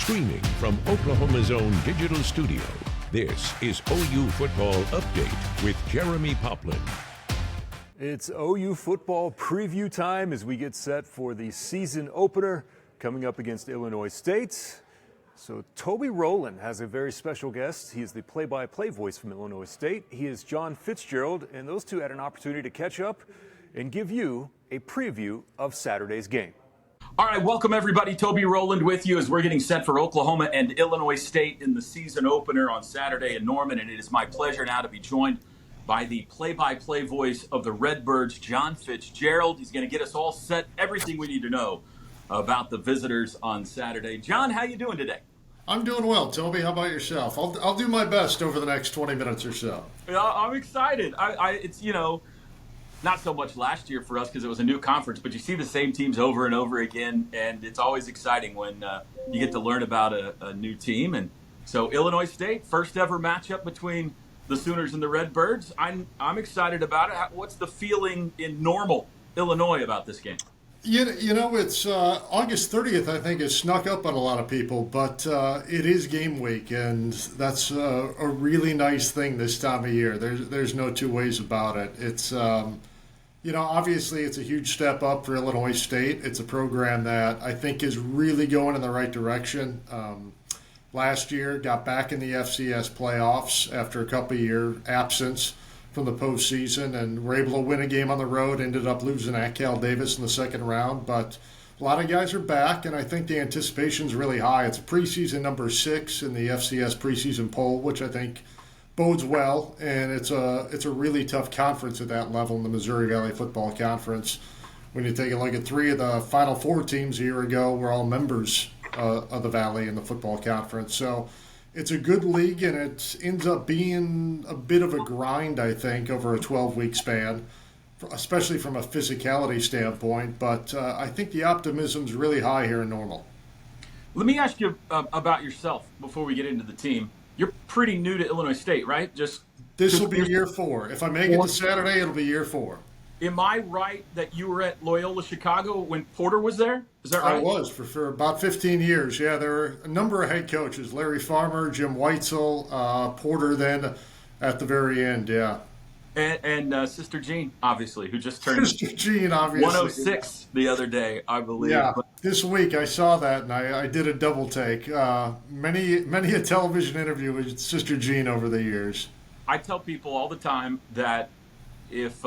Streaming from Oklahoma's own digital studio, this is OU Football Update with Jeremy Poplin. It's OU football preview time as we get set for the season opener coming up against Illinois State. So Toby Rowland has a very special guest. He is the play-by-play voice from Illinois State. He is John Fitzgerald, and those two had an opportunity to catch up and give you a preview of Saturday's game. All right, welcome everybody. Toby Rowland with you as we're getting set for Oklahoma and Illinois State in the season opener on Saturday in Norman. And it is my pleasure now to be joined by the play-by-play voice of the Redbirds, John Fitzgerald. He's going to get us all set, everything we need to know about the visitors on Saturday. John, how you doing today? I'm doing well, Toby. How about yourself? I'll do my best over the next 20 minutes or so. I'm excited. It's, not so much last year for us because it was a new conference, but you see the same teams over and over again, and it's always exciting when you get to learn about a new team. And so Illinois State, first ever matchup between the Sooners and the Redbirds. I'm excited about it. What's the feeling in Normal, Illinois about this game? It's August 30th, I think, has snuck up on a lot of people, but it is game week, and that's a really nice thing this time of year. There's no two ways about it. It's obviously it's a huge step up for Illinois State. It's a program that I think is really going in the right direction. Last year, got back in the FCS playoffs after a couple of year absence from the postseason, and were able to win a game on the road. Ended up losing at Cal Davis in the second round, but a lot of guys are back, and I think the anticipation is really high. It's preseason number 6 in the FCS preseason poll, which I think bodes well, and it's a really tough conference at that level in the Missouri Valley Football Conference. When you take a look at 3 of the Final Four teams a year ago were all members of the Valley in the football conference. So it's a good league, and it ends up being a bit of a grind, I think, over a 12-week span, especially from a physicality standpoint. But I think the optimism's really high here in Normal. Let me ask you about yourself before we get into the team. You're pretty new to Illinois State, right? This will be year 4. If I make it to Saturday, it'll be year 4. Am I right that you were at Loyola Chicago when Porter was there? Is that right? I was for about 15 years. Yeah, there were a number of head coaches: Larry Farmer, Jim Weitzel, Porter. Then at the very end, yeah. And Sister Jean, obviously, who just turned Sister Jean, obviously 106 the other day, I believe. Yeah, this week I saw that, and I did a double take. Many a television interview with Sister Jean over the years. I tell people all the time that if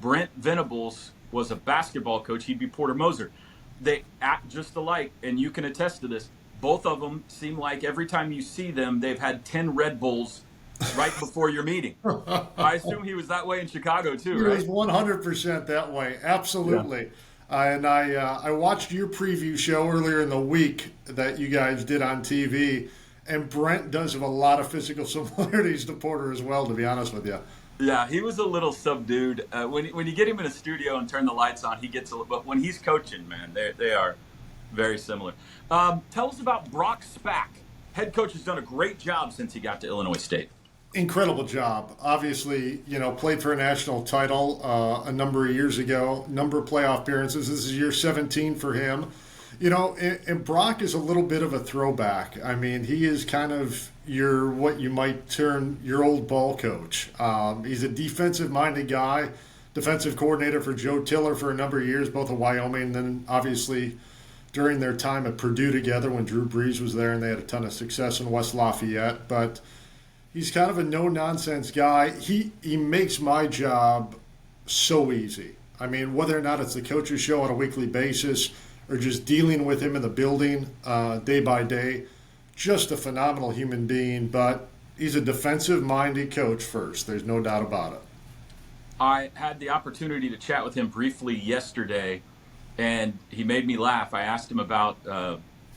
Brent Venables was a basketball coach, he'd be Porter Moser. They act just alike, and you can attest to this. Both of them seem like every time you see them, they've had 10 Red Bulls right before your meeting. I assume he was that way in Chicago too, right? He was 100% that way, absolutely. Yeah. And I watched your preview show earlier in the week that you guys did on TV, and Brent does have a lot of physical similarities to Porter as well, to be honest with you. Yeah, he was a little subdued. When you get him in a studio and turn the lights on, he gets a little. But when he's coaching, man, they are very similar. Tell us about Brock Spack. Head coach has done a great job since he got to Illinois State. Incredible job. Obviously, played for a national title a number of years ago, number of playoff appearances. This is year 17 for him. And Brock is a little bit of a throwback. I mean, he is kind of what you might term your old ball coach. He's a defensive-minded guy, defensive coordinator for Joe Tiller for a number of years, both at Wyoming, and then obviously during their time at Purdue together when Drew Brees was there, and they had a ton of success in West Lafayette. But he's kind of a no-nonsense guy. He makes my job so easy. I mean, whether or not it's the coach's show on a weekly basis or just dealing with him in the building day by day, just a phenomenal human being. But he's a defensive-minded coach first. There's no doubt about it. I had the opportunity to chat with him briefly yesterday, and he made me laugh. I asked him about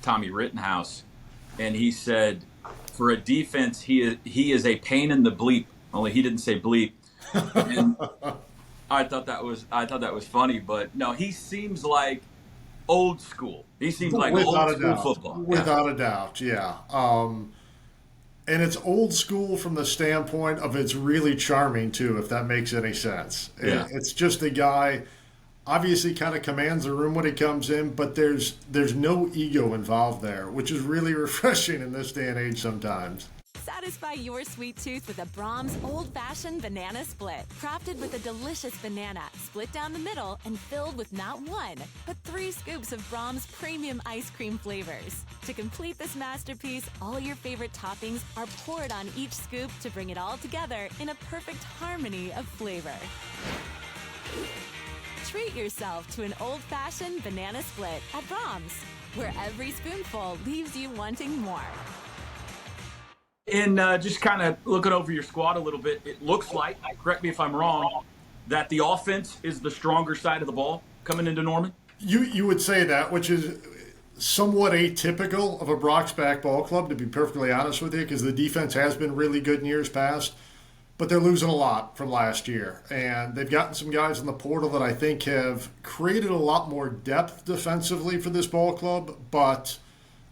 Tommy Rittenhouse, and he said, for a defense, he is a pain in the bleep. Only he didn't say bleep. And I thought that was funny, but no, he seems like old school. He seems like old school football. Without a doubt, yeah. And it's old school from the standpoint of it's really charming, too, if that makes any sense. Yeah. It's just a guy obviously kind of commands the room when he comes in, but there's no ego involved there, which is really refreshing in this day and age sometimes. Satisfy your sweet tooth with a Brahms old-fashioned banana split. Crafted with a delicious banana, split down the middle and filled with not one, but 3 scoops of Brahms premium ice cream flavors. To complete this masterpiece, all your favorite toppings are poured on each scoop to bring it all together in a perfect harmony of flavor. Treat yourself to an old-fashioned banana split at Brahms, where every spoonful leaves you wanting more. In just kind of looking over your squad a little bit, it looks like, correct me if I'm wrong, that the offense is the stronger side of the ball coming into Norman? You would say that, which is somewhat atypical of a Brocksback ball club, to be perfectly honest with you, because the defense has been really good in years past, but they're losing a lot from last year. And they've gotten some guys in the portal that I think have created a lot more depth defensively for this ball club, but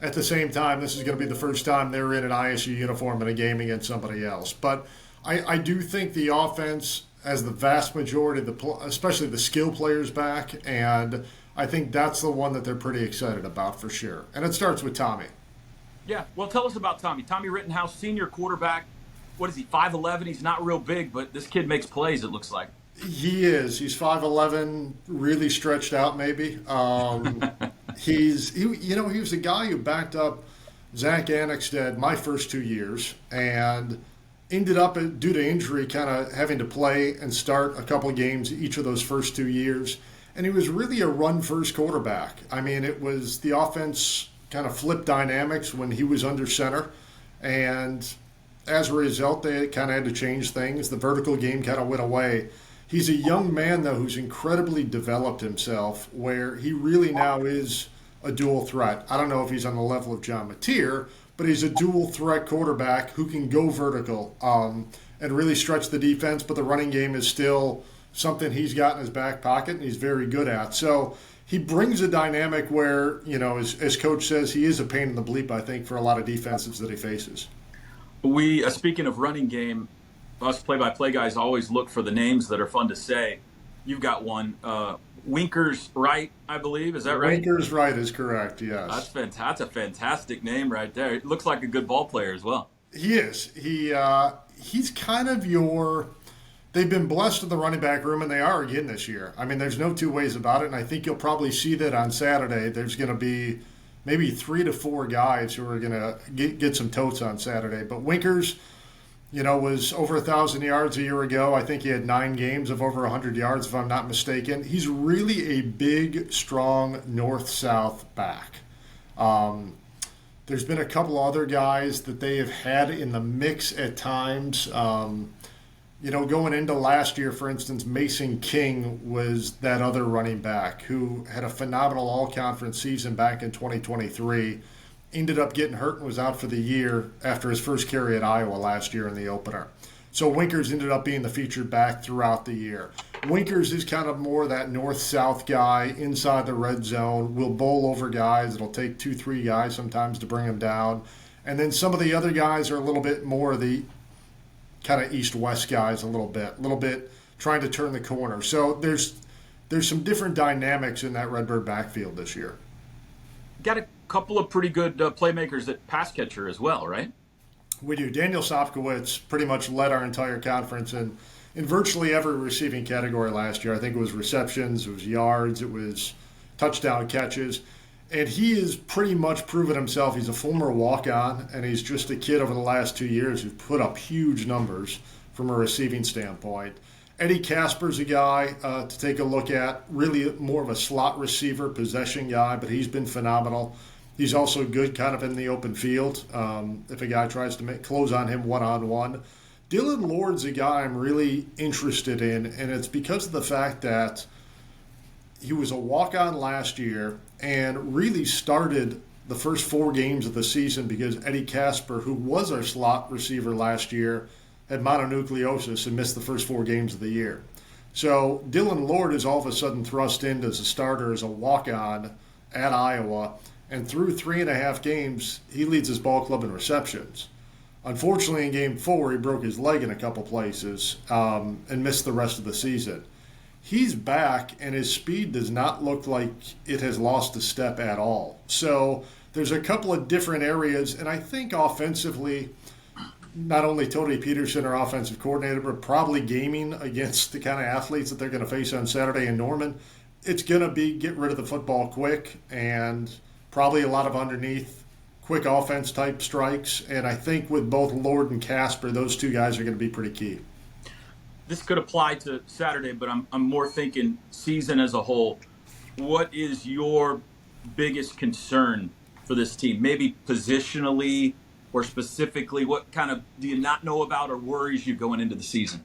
at the same time, this is going to be the first time they're in an ISU uniform in a game against somebody else. But I do think the offense has the vast majority of especially the skill players back, and I think that's the one that they're pretty excited about for sure. And it starts with Tommy. Yeah, well, tell us about Tommy. Tommy Rittenhouse, senior quarterback. What is he, 5'11"? He's not real big, but this kid makes plays, it looks like. He is. He's 5'11", really stretched out maybe. He was a guy who backed up Zach Annexstead my first 2 years and ended up, due to injury, kind of having to play and start a couple of games each of those first 2 years. And he was really a run-first quarterback. I mean, it was the offense kind of flipped dynamics when he was under center. And as a result, they kind of had to change things. The vertical game kind of went away. He's a young man, though, who's incredibly developed himself, where he really now is a dual threat. I don't know if he's on the level of John Mateer, but he's a dual threat quarterback who can go vertical and really stretch the defense, but the running game is still something he's got in his back pocket and he's very good at. So he brings a dynamic where, as Coach says, he is a pain in the bleep, I think, for a lot of defenses that he faces. We, speaking of running game, us play-by-play guys always look for the names that are fun to say. You've got one. Winkers Wright, I believe. Is that right? Winkers Wright is correct, yes. That's a fantastic name right there. It looks like a good ball player as well. He is. He's kind of they've been blessed in the running back room, and they are again this year. I mean, there's no two ways about it, and I think you'll probably see that on Saturday. There's going to be maybe 3 to 4 guys who are going to get some totes on Saturday. But Winkers, was over 1,000 yards a year ago. I think he had 9 games of over 100 yards, if I'm not mistaken. He's really a big, strong north-south back. There's been a couple other guys that they have had in the mix at times. Going into last year, for instance, Mason King was that other running back who had a phenomenal all-conference season back in 2023. Ended up getting hurt and was out for the year after his first carry at Iowa last year in the opener. So Winkers ended up being the featured back throughout the year. Winkers is kind of more that north-south guy inside the red zone, will bowl over guys. It'll take 2-3 guys sometimes to bring him down. And then some of the other guys are a little bit more the kind of east-west guys a little bit trying to turn the corner. So there's some different dynamics in that Redbird backfield this year. Got a couple of pretty good playmakers at pass catcher as well, right? We do. Daniel Sopkowitz pretty much led our entire conference in virtually every receiving category last year. I think it was receptions, it was yards, it was touchdown catches. And he has pretty much proven himself. He's a former walk-on, and he's just a kid over the last 2 years who's put up huge numbers from a receiving standpoint. Eddie Casper's a guy to take a look at, really more of a slot receiver, possession guy, but he's been phenomenal. He's also good kind of in the open field if a guy tries to close on him one-on-one. Dylan Lord's a guy I'm really interested in, and it's because of the fact that he was a walk-on last year and really started the first 4 games of the season because Eddie Casper, who was our slot receiver last year, had mononucleosis and missed the first 4 games of the year. So Dylan Lord is all of a sudden thrust in as a starter, as a walk-on at Iowa, and through 3.5 games, he leads his ball club in receptions. Unfortunately, in Game 4, he broke his leg in a couple places and missed the rest of the season. he's back, and his speed does not look like it has lost a step at all. So there's a couple of different areas, and I think offensively, not only Toby Peterson, our offensive coordinator, but probably gaming against the kind of athletes that they're going to face on Saturday in Norman, it's going to be get rid of the football quick and probably a lot of underneath quick offense type strikes. And I think with both Lord and Casper, those two guys are going to be pretty key. This could apply to Saturday, but I'm more thinking season as a whole. What is your biggest concern for this team? Maybe positionally or specifically, what kind of do you not know about or worries you going into the season?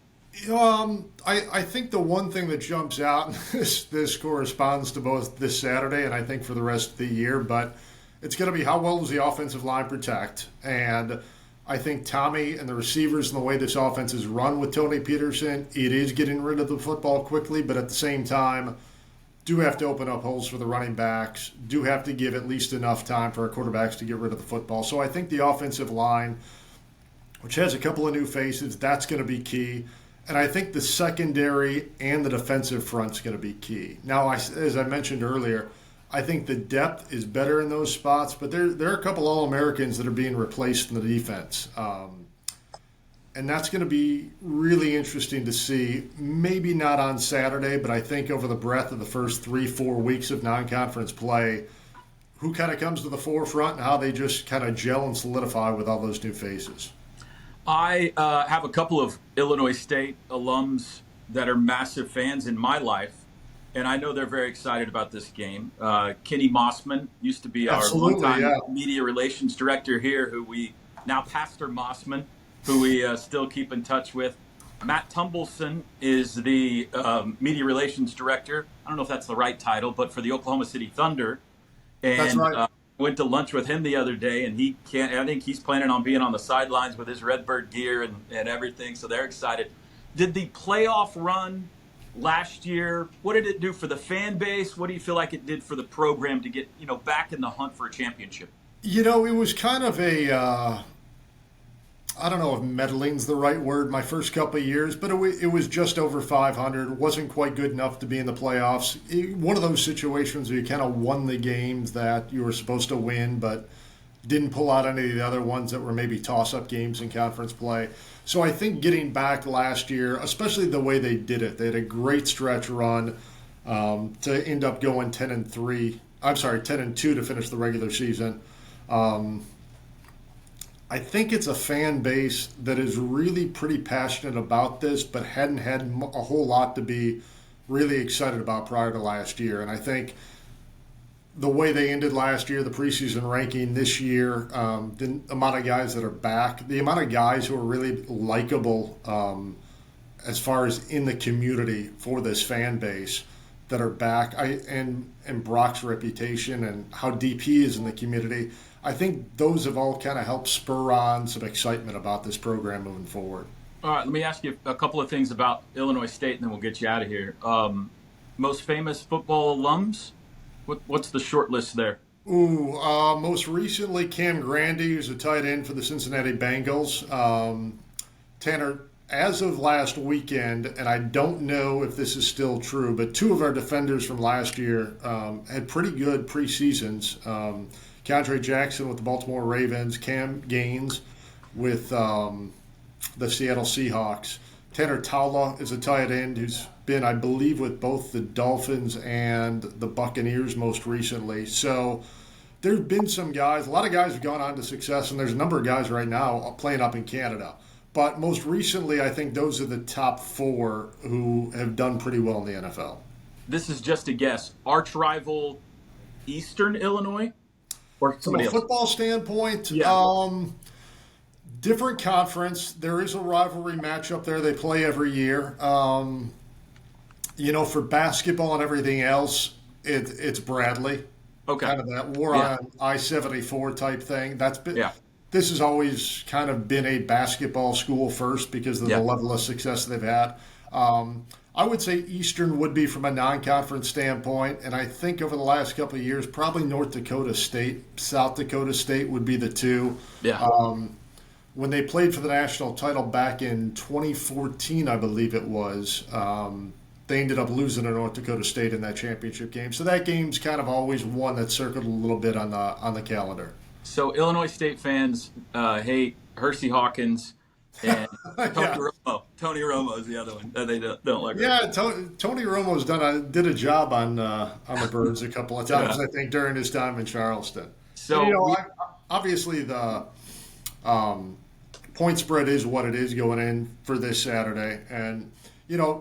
I think the one thing that jumps out, and this corresponds to both this Saturday and I think for the rest of the year, but it's going to be how well does the offensive line protect? And I think Tommy and the receivers and the way this offense is run with Toby Peterson, it is getting rid of the football quickly, but at the same time, do have to open up holes for the running backs, do have to give at least enough time for our quarterbacks to get rid of the football. So I think the offensive line, which has a couple of new faces, that's going to be key. And I think the secondary and the defensive front is going to be key. Now, as I mentioned earlier, I think the depth is better in those spots, but there are a couple All-Americans that are being replaced in the defense. And that's going to be really interesting to see. Maybe not on Saturday, but I think over the breadth of the first 3-4 weeks of non-conference play, who kind of comes to the forefront and how they just kind of gel and solidify with all those new faces. I have a couple of Illinois State alums that are massive fans in my life, and I know they're very excited about this game. Kenny Mossman used to be our longtime media relations director here, who we now Pastor Mossman, who we still keep in touch with. Matt Tumbleson is the media relations director. I don't know if that's the right title, but for the Oklahoma City Thunder. And that's right. Went to lunch with him the other day, and I think he's planning on being on the sidelines with his Redbird gear and everything, so they're excited. Did the playoff run last year, what did it do for the fan base? What do you feel like it did for the program to get, back in the hunt for a championship? It was kind of a, I don't know if meddling's the right word my first couple of years, but it was just over 500. It wasn't quite good enough to be in the playoffs. One of those situations where you kind of won the games that you were supposed to win, but didn't pull out any of the other ones that were maybe toss-up games in conference play. So I think getting back last year, especially the way they did it, they had a great stretch run to end up going 10-3. I'm sorry, 10-2 to finish the regular season. I think it's a fan base that is really pretty passionate about this, but hadn't had a whole lot to be really excited about prior to last year. And I think the way they ended last year, the preseason ranking this year, the amount of guys that are back, the amount of guys who are really likable as far as in the community for this fan base that are back, and Brock's reputation and how deep he is in the community, I think those have all kind of helped spur on some excitement about this program moving forward. All right, let me ask you a couple of things about Illinois State, and then we'll get you out of here. Most famous football alums? What's the short list there? Most recently, Cam Grandy, who's a tight end for the Cincinnati Bengals. Tanner, as of last weekend, and I don't know if this is still true, but two of our defenders from last year had pretty good preseasons. Keandre Jackson with the Baltimore Ravens, Cam Gaines with the Seattle Seahawks. Tanner Towla is a tight end who's been, I believe, with both the Dolphins and the Buccaneers most recently. So there have been some guys, a lot of guys have gone on to success, and there's a number of guys right now playing up in Canada. But most recently, I think those are the top four who have done pretty well in the NFL. This is just a guess. Arch rival Eastern Illinois? Or somebody else? From a football standpoint, different conference. There is a rivalry matchup there. They play every year. For basketball and everything else, it's Bradley. Okay. Kind of that war on I-74 type thing. This has always kind of been a basketball school first because of the level of success they've had. I would say Eastern would be from a non-conference standpoint, and I think over the last couple of years, probably North Dakota State, South Dakota State would be the two. Yeah. When they played for the national title back in 2014, I believe it was, they ended up losing to North Dakota State in that championship game. So that game's kind of always one that circled a little bit on the calendar. So Illinois State fans hate Hersey Hawkins and Tony Romo. Tony Romo is the other one that they don't like. Yeah, Tony Romo's did a job on the Birds a couple of times, I think, during his time in Charleston. So obviously the point spread is what it is going in for this Saturday, and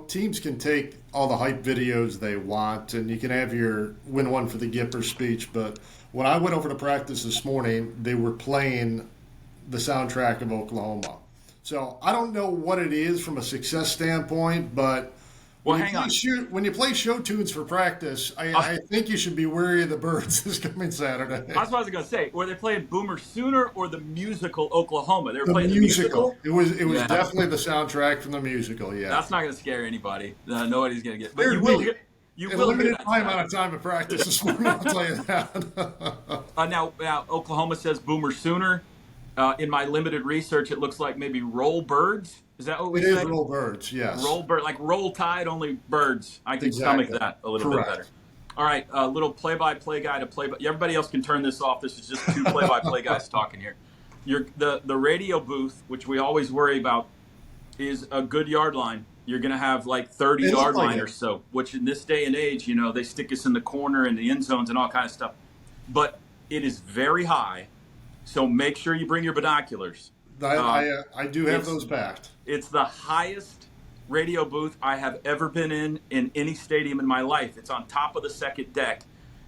teams can take all the hype videos they want, and you can have your win one for the Gipper speech. But when I went over to practice this morning, they were playing the soundtrack of Oklahoma. So I don't know what it is from a success standpoint, but when you play show tunes for practice, I think you should be wary of the Birds this coming Saturday. That's what I was going to say. Were they playing Boomer Sooner or the musical Oklahoma? They were playing the musical? It was definitely the soundtrack from the musical, yeah. That's not going to scare anybody. Nobody's going to get. But you will get. You will limited amount of time of practice this morning, I'll tell you that. Now, Oklahoma says Boomer Sooner. In my limited research, it looks like maybe Roll Birds. Is that what we say? It is Roll Birds, yes. Roll Bird, like Roll Tide, only birds. I can stomach that a little bit better. All right, a little play-by-play guy to play. Everybody else can turn this off. This is just two play-by-play guys talking here. The radio booth, which we always worry about, is a good yard line. You're going to have like 30-yard line or so, which in this day and age, they stick us in the corner and the end zones and all kind of stuff. But it is very high. So make sure you bring your binoculars. I do have those packed. It's the highest radio booth I have ever been in any stadium in my life. It's on top of the second deck.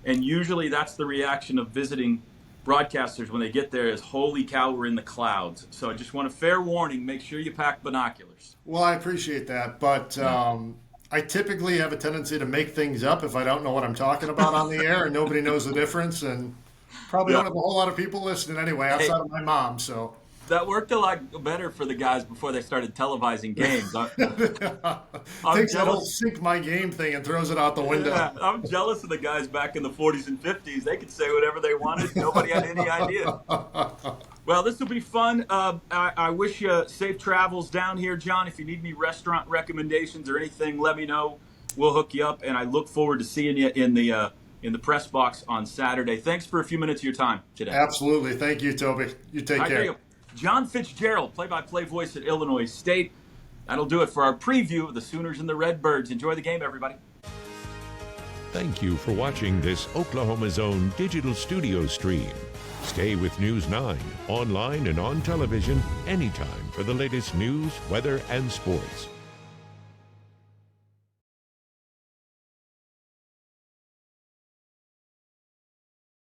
And usually that's the reaction of visiting broadcasters when they get there is, holy cow, we're in the clouds. So I just want a fair warning, make sure you pack binoculars. Well, I appreciate that. But I typically have a tendency to make things up if I don't know what I'm talking about on the air and nobody knows the difference. And probably don't have a whole lot of people listening anyway, outside of my mom. So that worked a lot better for the guys before they started televising games. Takes that whole sync my game thing and throws it out the window. Yeah, I'm jealous of the guys back in the 40s and 50s. They could say whatever they wanted. Nobody had any idea. Well, this will be fun. I wish you safe travels down here, John. If you need any restaurant recommendations or anything, let me know. We'll hook you up, and I look forward to seeing you in the press box on Saturday. Thanks for a few minutes of your time today. Absolutely. Thank you, Toby. You take care. John Fitzgerald, play-by-play voice at Illinois State. That'll do it for our preview of the Sooners and the Redbirds. Enjoy the game, everybody. Thank you for watching this Oklahoma's own digital studio stream. Stay with News 9, online and on television anytime for the latest news, weather, and sports.